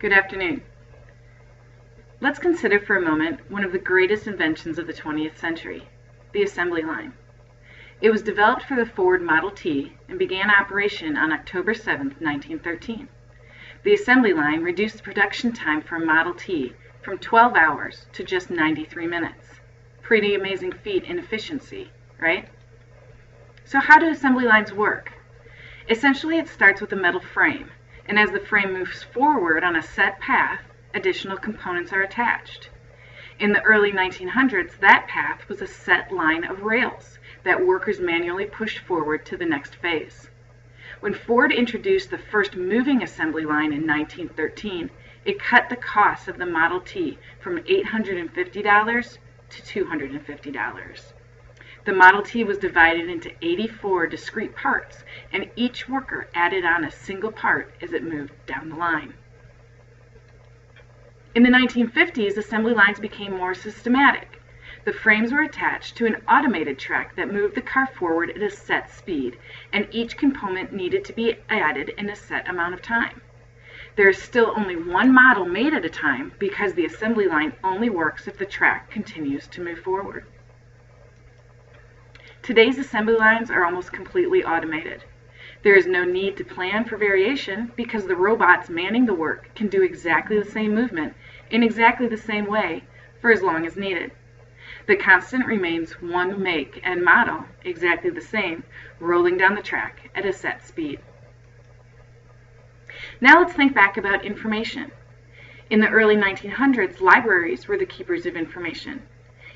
Good afternoon. Let's consider for a moment one of the greatest inventions of the 20th century, the assembly line. It was developed for the Ford Model T and began operation on October 7, 1913. The assembly line reduced the production time for a Model T from 12 hours to just 93 minutes. Pretty amazing feat in efficiency, right? So how do assembly lines work? Essentially, it starts with a metal frame, and as the frame moves forward on a set path, additional components are attached. In the early 1900s, that path was a set line of rails that workers manually pushed forward to the next phase. When Ford introduced the first moving assembly line in 1913, it cut the cost of the Model T from $850 to $250. The Model T was divided into 84 discrete parts, and each worker added on a single part as it moved down the line. In the 1950s, assembly lines became more systematic. The frames were attached to an automated track that moved the car forward at a set speed, and each component needed to be added in a set amount of time. There is still only one model made at a time because the assembly line only works if the track continues to move forward. Today's assembly lines are almost completely automated. There is no need to plan for variation because the robots manning the work can do exactly the same movement in exactly the same way for as long as needed. The constant remains one make and model, exactly the same, rolling down the track at a set speed. Now let's think back about information. In the early 1900s, libraries were the keepers of information.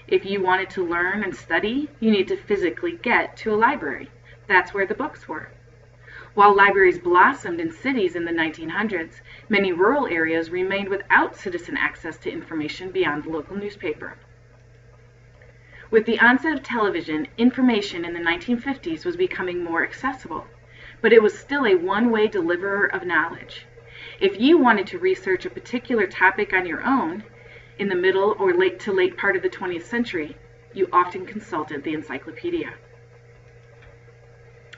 If you wanted to learn and study, you need to physically get to a library. That's where the books were. While libraries blossomed in cities in the 1900s, many rural areas remained without citizen access to information beyond the local newspaper. With the onset of television, information in the 1950s was becoming more accessible, but it was still a one-way deliverer of knowledge. If you wanted to research a particular topic on your own, in the middle or late to late part of the 20th century, you often consulted the encyclopedia.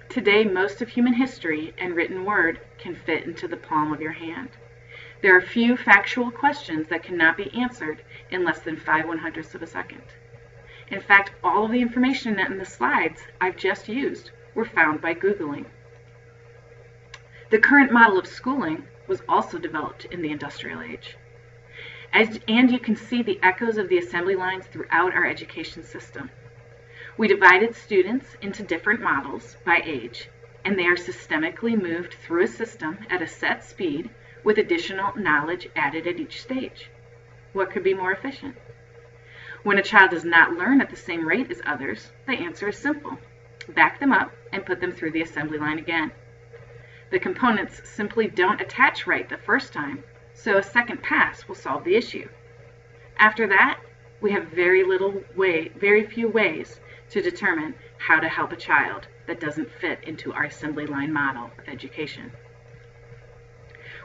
Today, most of human history and written word can fit into the palm of your hand. There are few factual questions that cannot be answered in less than 5/100ths of a second. In fact, all of the information in the slides I've just used were found by Googling. The current model of schooling was also developed in the industrial age. And you can see the echoes of the assembly lines throughout our education system. We divided students into different models by age, and they are systemically moved through a system at a set speed with additional knowledge added at each stage. What could be more efficient? When a child does not learn at the same rate as others, the answer is simple. Back them up and put them through the assembly line again. The components simply don't attach right the first time, so a second pass will solve the issue. After that, we have very few ways to determine how to help a child that doesn't fit into our assembly line model of education.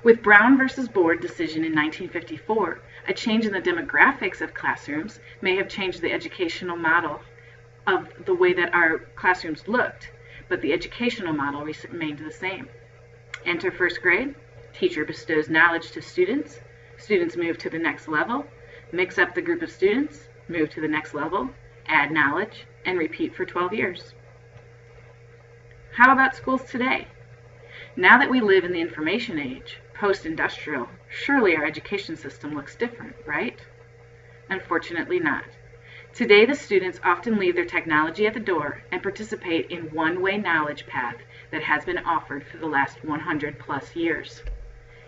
With Brown versus Board decision in 1954, a change in the demographics of classrooms may have changed the educational model of the way that our classrooms looked, but the educational model remained the same. Enter first grade. Teacher bestows knowledge to students. Students move to the next level. Mix up the group of students. Move to the next level. Add knowledge. And repeat for 12 years. How about schools today? Now that we live in the information age, post-industrial, surely our education system looks different, right? Unfortunately not. Today, the students often leave their technology at the door and participate in one-way knowledge path that has been offered for the last 100+ years.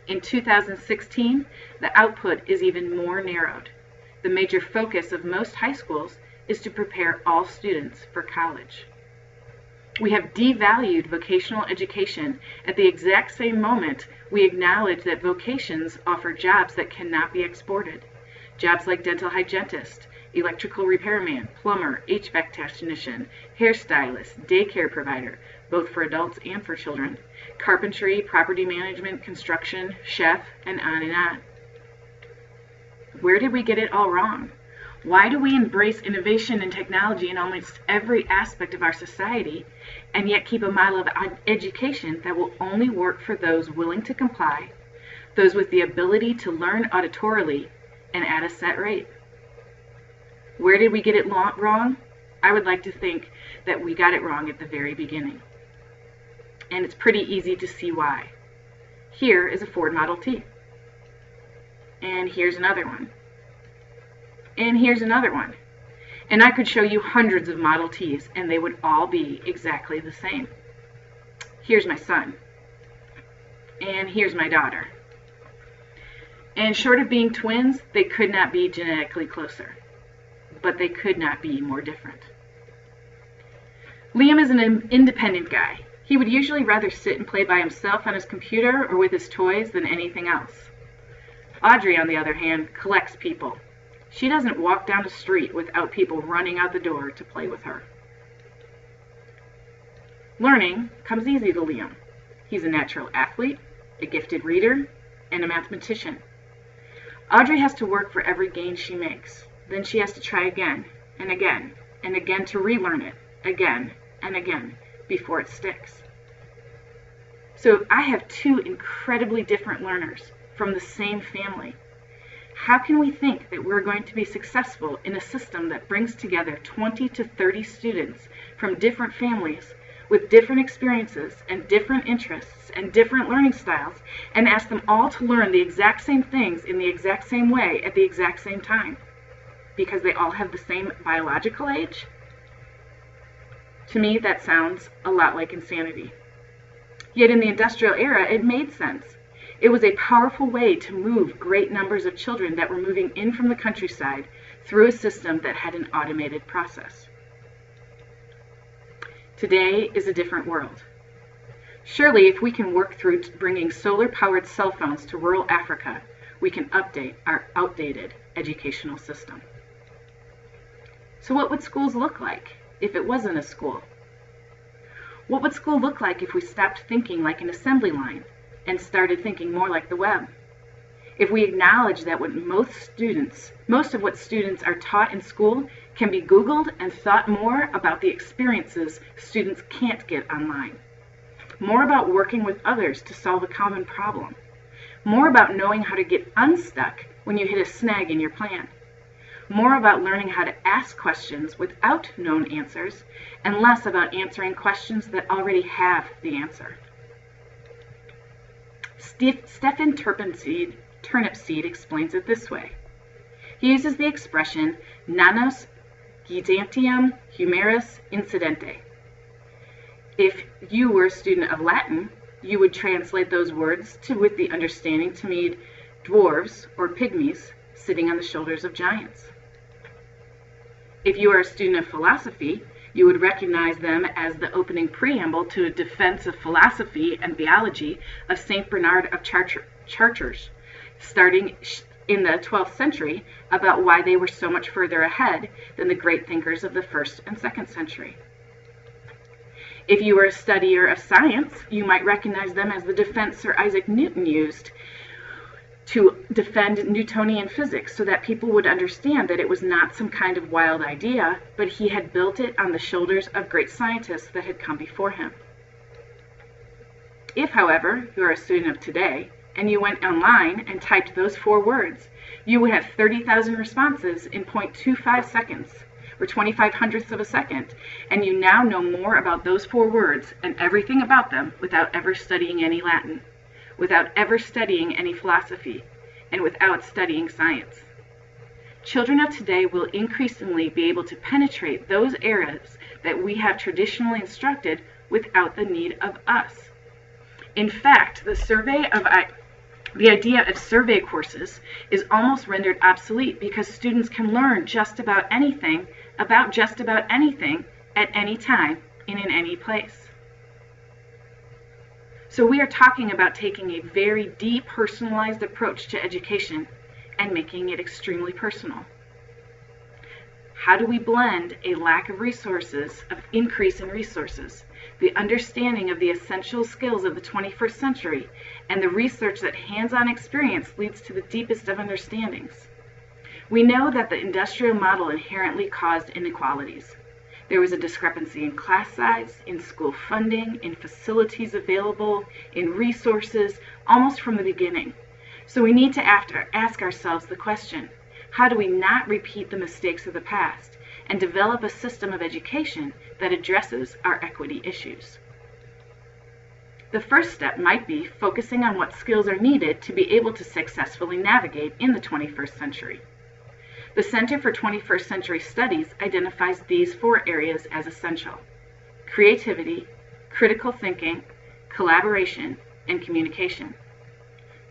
In 2016, the output is even more narrowed. The major focus of most high schools is to prepare all students for college. We have devalued vocational education at the exact same moment we acknowledge that vocations offer jobs that cannot be exported. Jobs like dental hygienist, electrical repairman, plumber, HVAC technician, hairstylist, daycare provider, both for adults and for children, carpentry, property management, construction, chef, and on and on. Where did we get it all wrong? Why do we embrace innovation and technology in almost every aspect of our society and yet keep a model of education that will only work for those willing to comply, those with the ability to learn auditorily and at a set rate. Where did we get it wrong? I would like to think that we got it wrong at the very beginning. And it's pretty easy to see why. Here is a Ford Model T. And here's another one. And here's another one. And I could show you hundreds of Model Ts, and they would all be exactly the same. Here's my son. And here's my daughter. And short of being twins, they could not be genetically closer. But they could not be more different. Liam is an independent guy. He would usually rather sit and play by himself on his computer or with his toys than anything else. Audrey, on the other hand, collects people. She doesn't walk down the street without people running out the door to play with her. Learning comes easy to Liam. He's a natural athlete, a gifted reader, and a mathematician. Audrey has to work for every gain she makes. Then she has to try again, and again, and again to relearn it, again, and again, before it sticks. So I have two incredibly different learners from the same family. How can we think that we're going to be successful in a system that brings together 20 to 30 students from different families with different experiences and different interests and different learning styles and ask them all to learn the exact same things in the exact same way at the exact same time because they all have the same biological age? To me, that sounds a lot like insanity. Yet in the industrial era, it made sense. It was a powerful way to move great numbers of children that were moving in from the countryside through a system that had an automated process. Today is a different world. Surely, if we can work through bringing solar-powered cell phones to rural Africa, we can update our outdated educational system. So what would schools look like if it wasn't a school? What would school look like if we stopped thinking like an assembly line and started thinking more like the web? If we acknowledge that most of what students are taught in school can be Googled and thought more about the experiences students can't get online, more about working with others to solve a common problem, more about knowing how to get unstuck when you hit a snag in your plan, more about learning how to ask questions without known answers, and less about answering questions that already have the answer. Stephen Turnipseed explains it this way. He uses the expression nanos gigantium humerus incidente. If you were a student of Latin, you would translate those words with the understanding to mean dwarves or pygmies sitting on the shoulders of giants. If you are a student of philosophy, you would recognize them as the opening preamble to a defense of philosophy and theology of St. Bernard of Chartres, starting in the 12th century, about why they were so much further ahead than the great thinkers of the 1st and 2nd century. If you were a studier of science, you might recognize them as the defense Sir Isaac Newton used to defend Newtonian physics so that people would understand that it was not some kind of wild idea, but he had built it on the shoulders of great scientists that had come before him. If, however, you are a student of today, and you went online and typed those 4 words, you would have 30,000 responses in 0.25 seconds, or 25/100ths of a second, and you now know more about those 4 words and everything about them without ever studying any Latin, without ever studying any philosophy, and without studying science. Children of today will increasingly be able to penetrate those areas that we have traditionally instructed without the need of us. In fact, the idea of survey courses is almost rendered obsolete because students can learn just about anything at any time and in any place. So we are talking about taking a very depersonalized approach to education and making it extremely personal. How do we blend a lack of resources, of increase in resources, the understanding of the essential skills of the 21st century, and the research that hands-on experience leads to the deepest of understandings? We know that the industrial model inherently caused inequalities. There was a discrepancy in class size, in school funding, in facilities available, in resources, almost from the beginning. So we need to ask ourselves the question, how do we not repeat the mistakes of the past and develop a system of education that addresses our equity issues? The first step might be focusing on what skills are needed to be able to successfully navigate in the 21st century. The Center for 21st Century Studies identifies these 4 areas as essential: creativity, critical thinking, collaboration, and communication,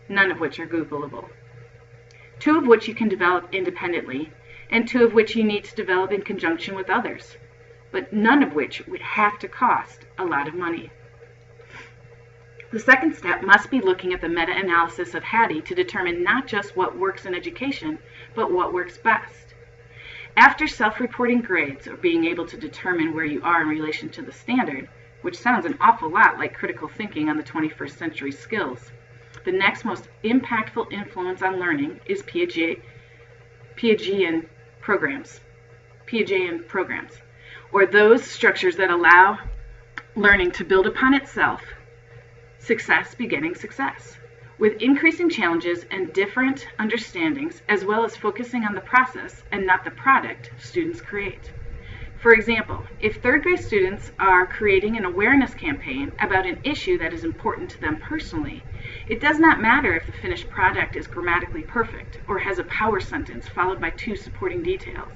none of which are Googleable. 2 of which you can develop independently, and 2 of which you need to develop in conjunction with others, but none of which would have to cost a lot of money. The second step must be looking at the meta-analysis of Hattie to determine not just what works in education, but what works best. After self-reporting grades, or being able to determine where you are in relation to the standard, which sounds an awful lot like critical thinking on the 21st century skills, the next most impactful influence on learning is Piagetian programs, or those structures that allow learning to build upon itself, success begetting success, with increasing challenges and different understandings, as well as focusing on the process and not the product students create. For example, if 3rd grade students are creating an awareness campaign about an issue that is important to them personally, it does not matter if the finished product is grammatically perfect or has a power sentence followed by 2 supporting details.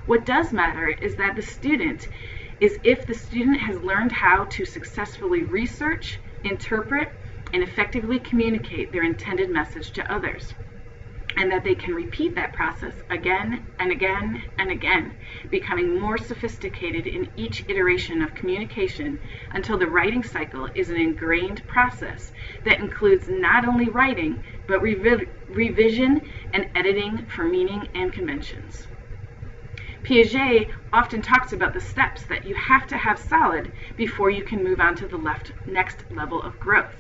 What does matter is if the student has learned how to successfully research, interpret, and effectively communicate their intended message to others, and that they can repeat that process again and again and again, becoming more sophisticated in each iteration of communication until the writing cycle is an ingrained process that includes not only writing, but revision and editing for meaning and conventions. Piaget often talks about the steps that you have to have solid before you can move on to the next level of growth,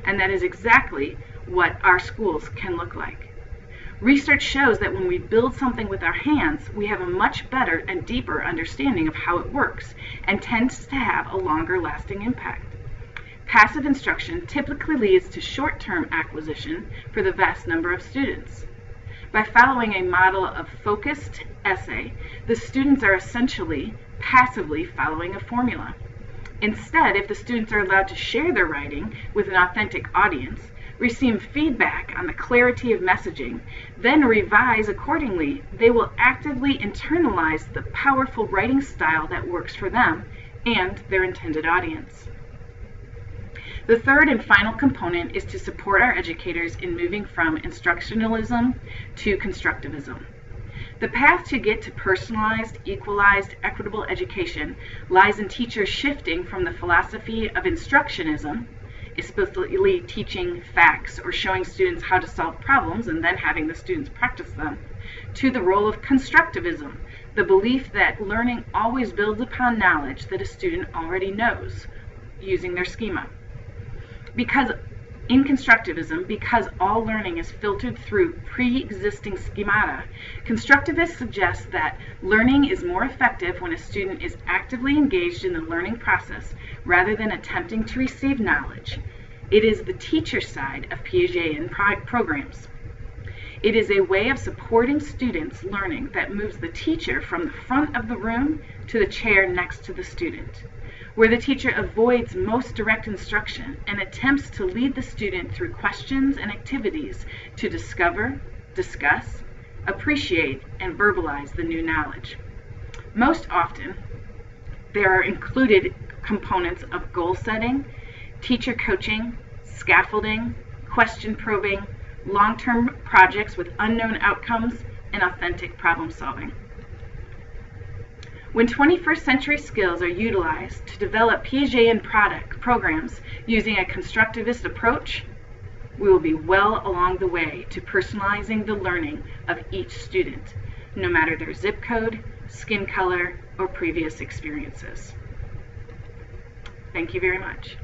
and that is exactly what our schools can look like. Research shows that when we build something with our hands, we have a much better and deeper understanding of how it works and tends to have a longer lasting impact. Passive instruction typically leads to short-term acquisition for the vast number of students. By following a model of focused essay, the students are essentially passively following a formula. Instead, if the students are allowed to share their writing with an authentic audience, receive feedback on the clarity of messaging, then revise accordingly, they will actively internalize the powerful writing style that works for them and their intended audience. The third and final component is to support our educators in moving from instructionalism to constructivism. The path to get to personalized, equalized, equitable education lies in teachers shifting from the philosophy of instructionism, explicitly teaching facts or showing students how to solve problems and then having the students practice them, to the role of constructivism, the belief that learning always builds upon knowledge that a student already knows using their schema. In constructivism, because all learning is filtered through pre-existing schemata, constructivists suggest that learning is more effective when a student is actively engaged in the learning process rather than attempting to receive knowledge. It is the teacher side of Piagetian programs. It is a way of supporting students' learning that moves the teacher from the front of the room to the chair next to the student, where the teacher avoids most direct instruction and attempts to lead the student through questions and activities to discover, discuss, appreciate, and verbalize the new knowledge. Most often, there are included components of goal setting, teacher coaching, scaffolding, question probing, long-term projects with unknown outcomes, and authentic problem solving. When 21st century skills are utilized to develop Piagetian programs using a constructivist approach, we will be well along the way to personalizing the learning of each student, no matter their zip code, skin color, or previous experiences. Thank you very much.